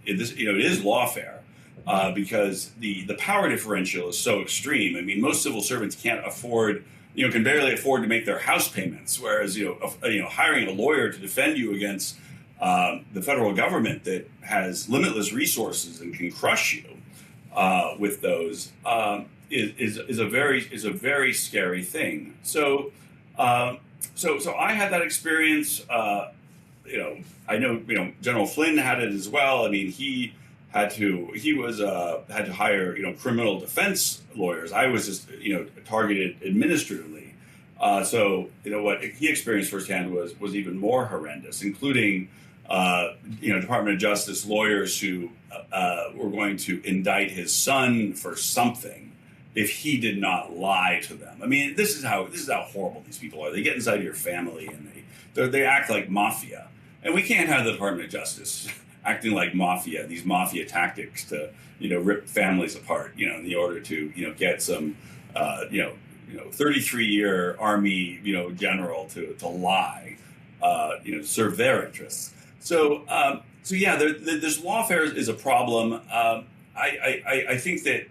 it is lawfare because the power differential is so extreme. I mean, most civil servants can't afford, can barely afford to make their house payments, whereas hiring a lawyer to defend you against the federal government that has limitless resources and can crush you with those is a very scary thing. So I had that experience. I know, General Flynn had it as well. I mean, he had to hire, criminal defense lawyers. I was just, targeted administratively. So what he experienced firsthand was even more horrendous, including, Department of Justice lawyers who were going to indict his son for something if he did not lie to them. I mean, this is how horrible these people are. They get inside your family and they act like mafia. And we can't have the Department of Justice acting like mafia, these mafia tactics to, rip families apart, in order to, get some, 33-year Army, general to lie, serve their interests. So yeah, this lawfare is a problem. I think that,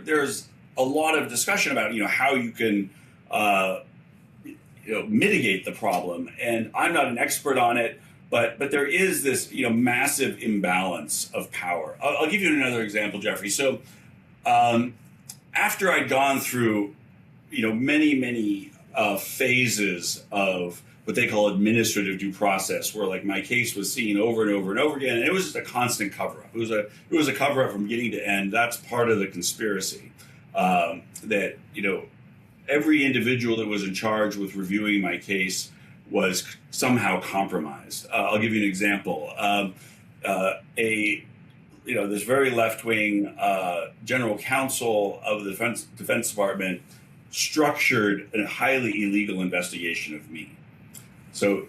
there's a lot of discussion about, how you can, mitigate the problem. And I'm not an expert on it, but there is this, massive imbalance of power. I'll give you another example, Jeffrey. So after I'd gone through, many phases of what they call administrative due process, where like my case was seen over and over and over again, and it was just a constant cover-up. It was a cover-up from beginning to end. That's part of the conspiracy that, every individual that was in charge with reviewing my case was somehow compromised. I'll give you an example. This very left-wing general counsel of the Defense Department structured a highly illegal investigation of me. So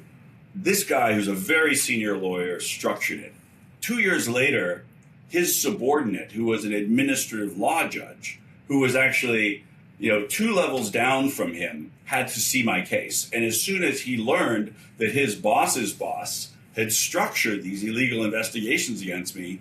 this guy, who's a very senior lawyer, structured it. 2 years later, his subordinate, who was an administrative law judge, who was actually 2 levels down from him, had to see my case. And as soon as he learned that his boss's boss had structured these illegal investigations against me,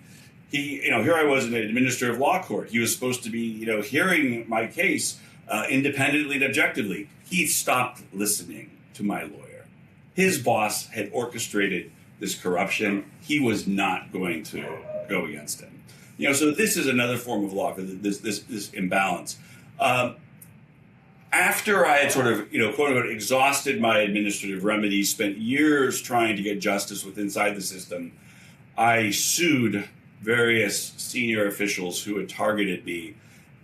here I was in an administrative law court. He was supposed to be, hearing my case independently and objectively. He stopped listening to my lawyer. His boss had orchestrated this corruption. He was not going to go against him. So this is another form of law, this imbalance. After I had sort of, quote unquote, exhausted my administrative remedies, spent years trying to get justice inside the system, I sued various senior officials who had targeted me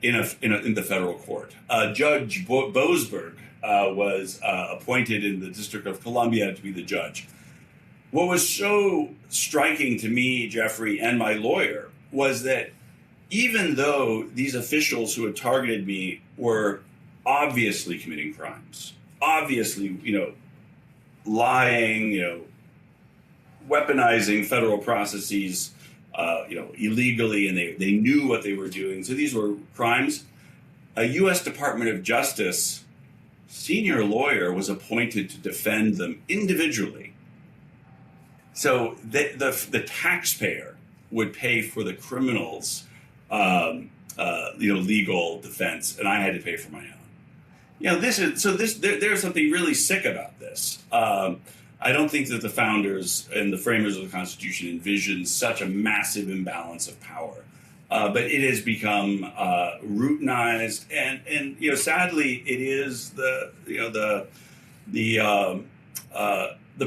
in the federal court. Judge Boasberg was appointed in the District of Columbia to be the judge. What was so striking to me, Jeffrey, and my lawyer, was that even though these officials who had targeted me were obviously committing crimes, obviously, lying, weaponizing federal processes, illegally, and they knew what they were doing. So these were crimes. A U.S. Department of Justice senior lawyer was appointed to defend them individually. So the taxpayer would pay for the criminals' legal defense, and I had to pay for my own. There's something really sick about this. I don't think that the founders and the framers of the Constitution envisioned such a massive imbalance of power, but it has become routinized, and sadly, it is the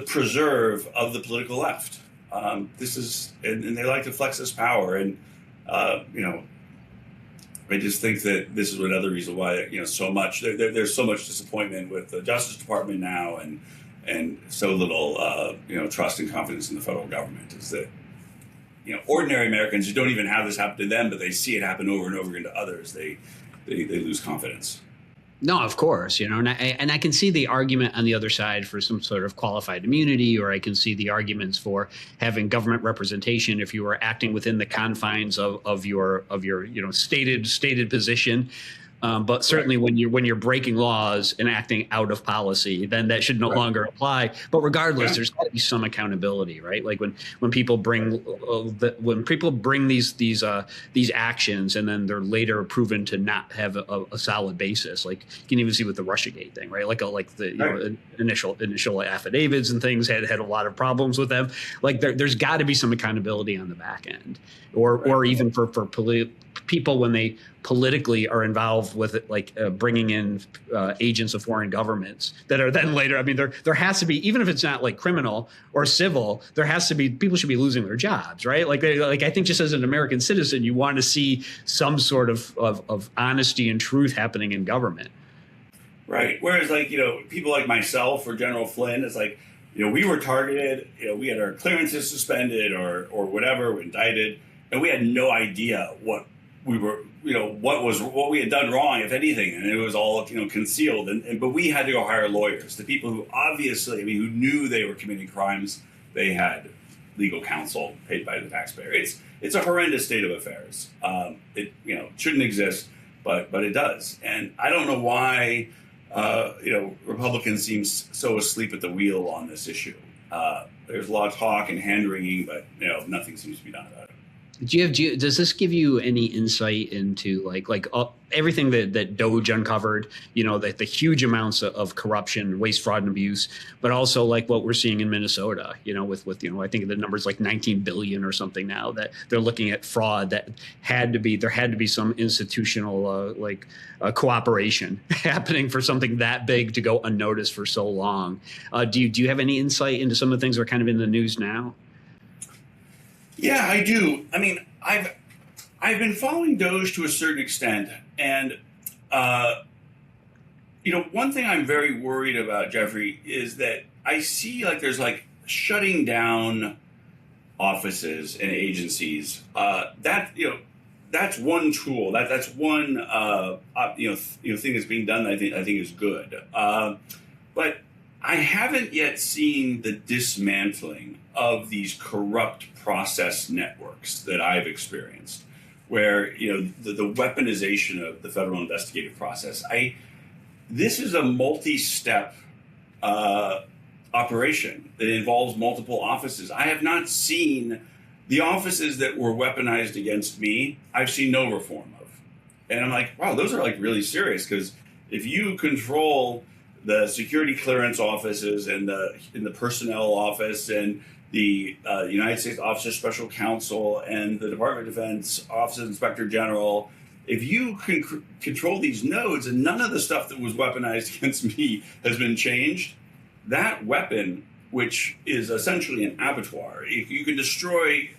preserve of the political left. This is, and they like to flex this power, and I just think that this is another reason why there's so much disappointment with the Justice Department now, and so little trust and confidence in the federal government. Is that ordinary Americans who don't even have this happen to them, but they see it happen over and over again to others, they lose confidence. No, of course, and I can see the argument on the other side for some sort of qualified immunity, or I can see the arguments for having government representation if you were acting within the confines of your stated position. But certainly when you're breaking laws and acting out of policy, then that should no longer apply. But regardless, there's got to be some accountability, right? Like when people bring these actions and then they're later proven to not have a solid basis. Like you can even see with the Russiagate thing, right? The initial affidavits and things had a lot of problems with them. Like there's got to be some accountability on the back end, or even for people when they politically are involved with it, bringing in agents of foreign governments that are then later. I mean, there has to be, even if it's not like criminal or civil, there has to be, people should be losing their jobs, right? I think just as an American citizen, you want to see some sort of honesty and truth happening in government. Right. Whereas people like myself or General Flynn, it's like, we were targeted, we had our clearances suspended or whatever, we're indicted, and we had no idea what we were, what we had done wrong, if anything, and it was all, concealed. But we had to go hire lawyers. The people who obviously, who knew they were committing crimes, they had legal counsel paid by the taxpayer. It's a horrendous state of affairs. It shouldn't exist, but it does. And I don't know why Republicans seem so asleep at the wheel on this issue. There's a lot of talk and hand wringing, but nothing seems to be done about it. Does this give you any insight into everything that Doge uncovered, the huge amounts of corruption, waste, fraud, and abuse, but also what we're seeing in Minnesota, with I think the number's 19 billion or something now, that they're looking at fraud that there had to be some institutional cooperation happening for something that big to go unnoticed for so long. Do you have any insight into some of the things that are kind of in the news now? Yeah, I do. I mean, I've been following Doge to a certain extent, and one thing I'm very worried about, Jeffrey, is that I see there's shutting down offices and agencies. That's one tool. That's one thing that's being done that I think is good. But I haven't yet seen the dismantling of these corrupt process networks that I've experienced, where the weaponization of the federal investigative process. This is a multi-step operation that involves multiple offices. I have not seen the offices that were weaponized against me. I've seen no reform of, and I'm like, wow, those are really serious, because if you control the security clearance offices and the personnel office and the United States Office of Special Counsel and the Department of Defense Office of Inspector General, if you can control these nodes and none of the stuff that was weaponized against me has been changed, that weapon, which is essentially an abattoir, if you can destroy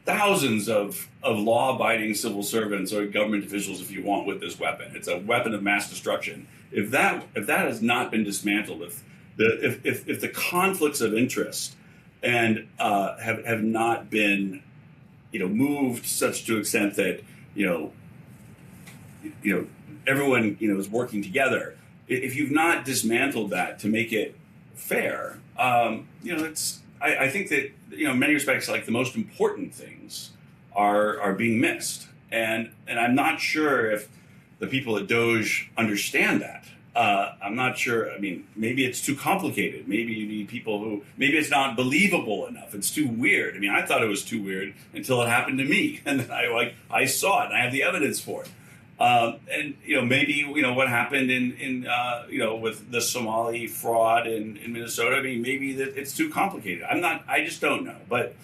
thousands of law-abiding civil servants or government officials if you want with this weapon. It's a weapon of mass destruction. If that has not been dismantled, if the conflicts of interest and have not been moved such to extent that everyone, is working together. If you've not dismantled that to make it fair, I think that, in many respects, like the most important things are being missed. And I'm not sure if the people at Doge understand that. I'm not sure. I mean, maybe it's too complicated. Maybe you need people maybe it's not believable enough. It's too weird. I mean, I thought it was too weird until it happened to me. And then I saw it and I have the evidence for it. And maybe what happened in with the Somali fraud in Minnesota. I mean, maybe that it's too complicated. I just don't know. But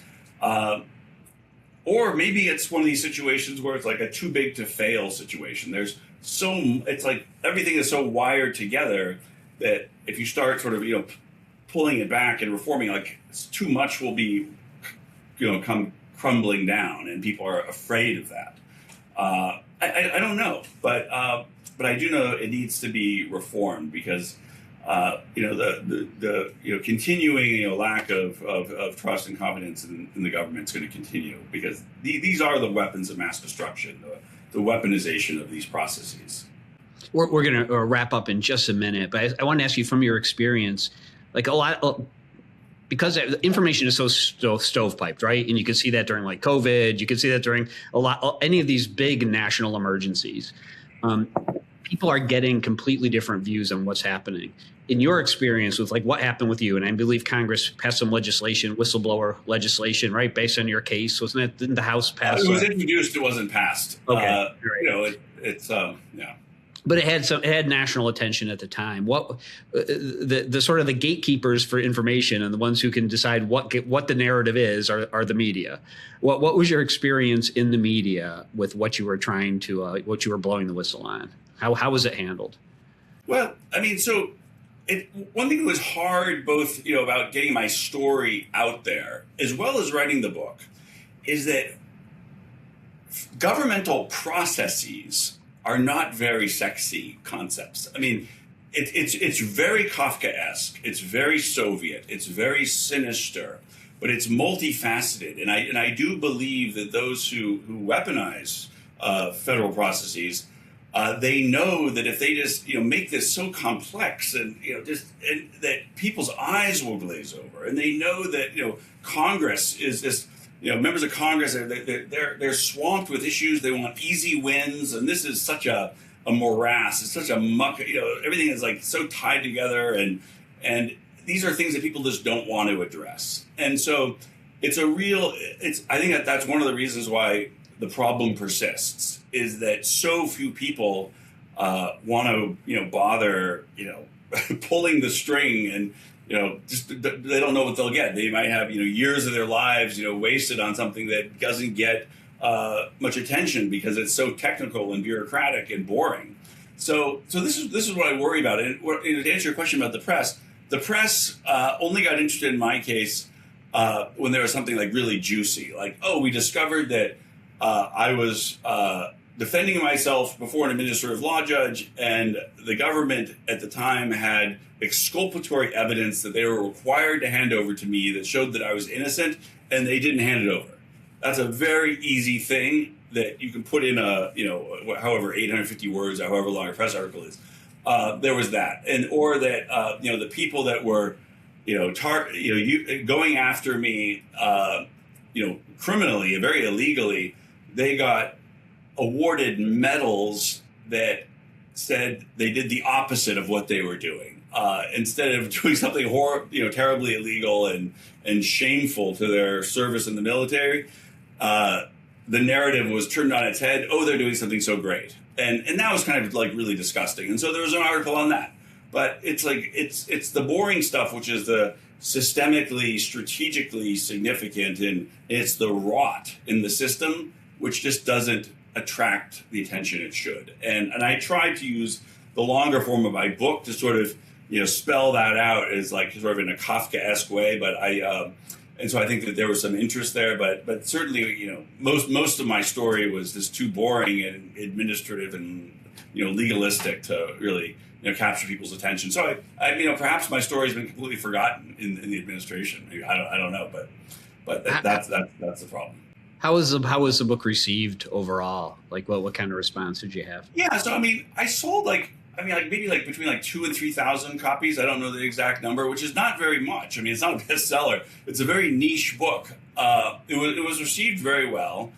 or maybe it's one of these situations where it's like a too big to fail situation. It's like everything is so wired together that if you start sort of pulling it back and reforming, like too much will be come crumbling down, and people are afraid of that. I don't know, but I do know it needs to be reformed because the continuing lack of trust and confidence in the government is going to continue because these are the weapons of mass destruction, the weaponization of these processes. We're going to wrap up in just a minute, but I want to ask you from your experience, like because information is so stovepiped, right? And you can see that during like COVID, you can see that during any of these big national emergencies. People are getting completely different views on what's happening. In your experience with like what happened with you, and I believe Congress passed some legislation, whistleblower legislation, right, based on your case, wasn't it? Didn't the House pass? It was introduced, it wasn't passed. Okay, it's yeah. But it had national attention at the time. What the sort of the gatekeepers for information and the ones who can decide what the narrative is are the media. What was your experience in the media with what you were trying to what you were blowing the whistle on? How was it handled? Well, I mean, one thing that was hard, both about getting my story out there as well as writing the book, is that governmental processes are not very sexy concepts. I mean, it's very Kafkaesque. It's very Soviet. It's very sinister, but it's multifaceted. And I do believe that those who weaponize federal processes, they know that if they just make this so complex and that people's eyes will glaze over, and they know that Congress is this. Members of Congress, they're swamped with issues. They want easy wins, and this is such a morass. It's such a muck. Everything is like so tied together, and these are things that people just don't want to address. And so I think that's one of the reasons why the problem persists, is that so few people want to bother pulling the string, and just they don't know what they'll get. They might have years of their lives wasted on something that doesn't get much attention because it's so technical and bureaucratic and boring. So this is what I worry about. And to answer your question about the press only got interested in my case when there was something like really juicy, like, oh, we discovered that I was defending myself before an administrative law judge, and the government at the time had exculpatory evidence that they were required to hand over to me that showed that I was innocent, and they didn't hand it over. That's a very easy thing that you can put in however 850 words, or however long a press article is. There was that, or that the people that were going after me criminally, very illegally, they got awarded medals that said they did the opposite of what they were doing. Instead of doing something terribly illegal and shameful to their service in the military, the narrative was turned on its head. Oh, they're doing something so great, and that was kind of like really disgusting. And so there was an article on that. But it's like it's the boring stuff, which is the systemically, strategically significant, and it's the rot in the system, which just doesn't attract the attention it should. And I tried to use the longer form of my book to sort of spell that out as like sort of in a Kafkaesque way. But and so I think that there was some interest there. But certainly most of my story was just too boring and administrative and legalistic to really capture people's attention. So I perhaps my story has been completely forgotten in the administration. I don't know, but that's the problem. How was the book received overall? Like, what kind of response did you have? Yeah, so I sold maybe between 2,000 and 3,000 copies. I don't know the exact number, which is not very much. I mean, it's not a bestseller. It's a very niche book. It was received very well.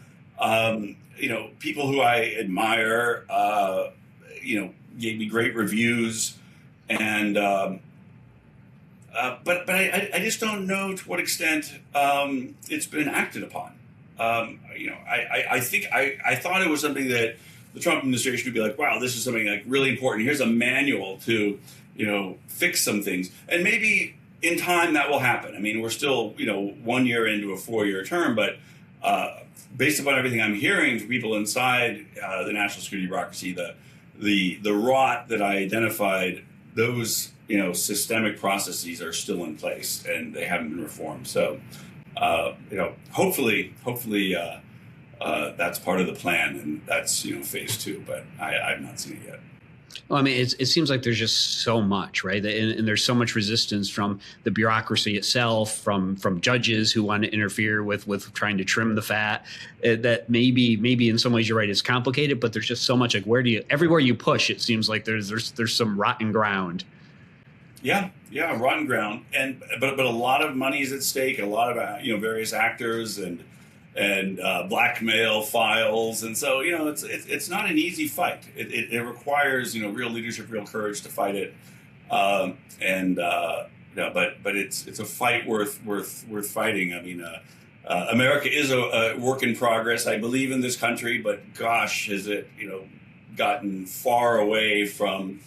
People who I admire, gave me great reviews, and but I just don't know to what extent it's been acted upon. I think I thought it was something that the Trump administration would be like, wow, this is something like really important. Here's a manual to, fix some things. And maybe in time that will happen. I mean, we're still, 1 year into a 4-year term, but based upon everything I'm hearing from people inside the national security bureaucracy, the rot that I identified, those, systemic processes are still in place and they haven't been reformed. So, hopefully, that's part of the plan, and that's phase 2. But I've not seen it yet. Well, I mean, it seems like there's just so much, right? And there's so much resistance from the bureaucracy itself, from judges who want to interfere with trying to trim the fat. That maybe in some ways you're right, it's complicated, but there's just so much. Like, everywhere you push, it seems like there's some rotten ground. Yeah, rotten ground, but a lot of money is at stake. A lot of various actors and blackmail files, and so it's not an easy fight. It requires real leadership, real courage to fight it, but it's a fight worth fighting. I mean, America is a work in progress. I believe in this country, but gosh, has it gotten far away from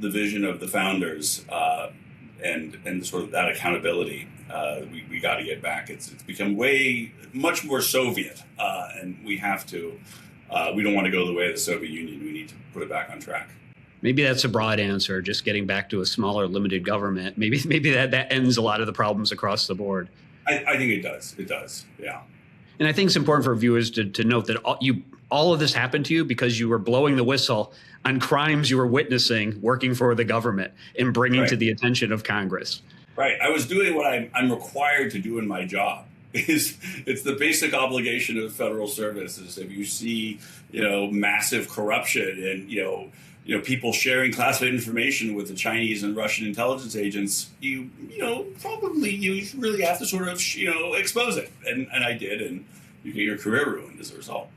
the vision of the founders and sort of that accountability. We got to get back. It's become much more Soviet, and we have to. We don't want to go the way of the Soviet Union. We need to put it back on track. Maybe that's a broad answer. Just getting back to a smaller, limited government. Maybe that ends a lot of the problems across the board. I think it does. It does. Yeah. And I think it's important for viewers to note that all of this happened to you because you were blowing the whistle on crimes you were witnessing, working for the government, and bringing to the attention of Congress. Right. I was doing what I'm required to do in my job. It's the basic obligation of federal service. Is if you see, massive corruption and, people sharing classified information with the Chinese and Russian intelligence agents, you really have to sort of, expose it. And I did. And you get your career ruined as a result.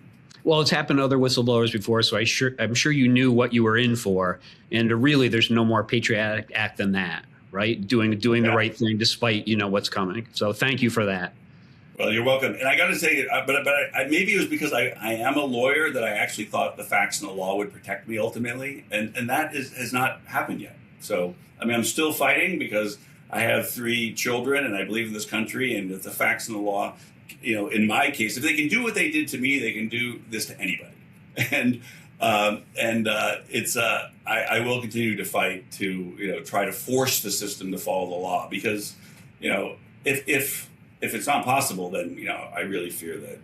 Well, it's happened to other whistleblowers before, so I'm sure you knew what you were in for. And really, there's no more patriotic act than that, right? Doing the right thing despite, what's coming. So thank you for that. Well, you're welcome. And I got to say, but maybe it was because I am a lawyer that I actually thought the facts and the law would protect me ultimately. And that has not happened yet. So, I'm still fighting because I have 3 children and I believe in this country, and if the facts and the law, in my case, if they can do what they did to me, they can do this to anybody. And I will continue to fight to, try to force the system to follow the law, because, if it's not possible, then, I really fear that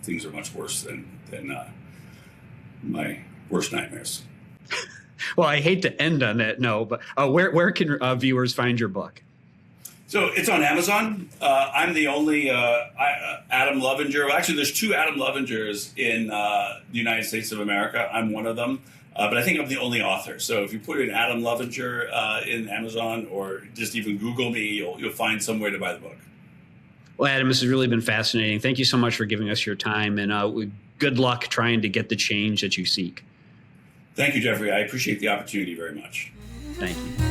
things are much worse than my worst nightmares. Well, I hate to end on that note, but where can viewers find your book? So it's on Amazon. I'm the only Adam Lovinger. Well, actually, there's 2 Adam Lovingers in the United States of America. I'm one of them. But I think I'm the only author. So if you put in Adam Lovinger in Amazon, or just even Google me, you'll find some way to buy the book. Well, Adam, this has really been fascinating. Thank you so much for giving us your time, and good luck trying to get the change that you seek. Thank you, Jeffrey. I appreciate the opportunity very much. Thank you.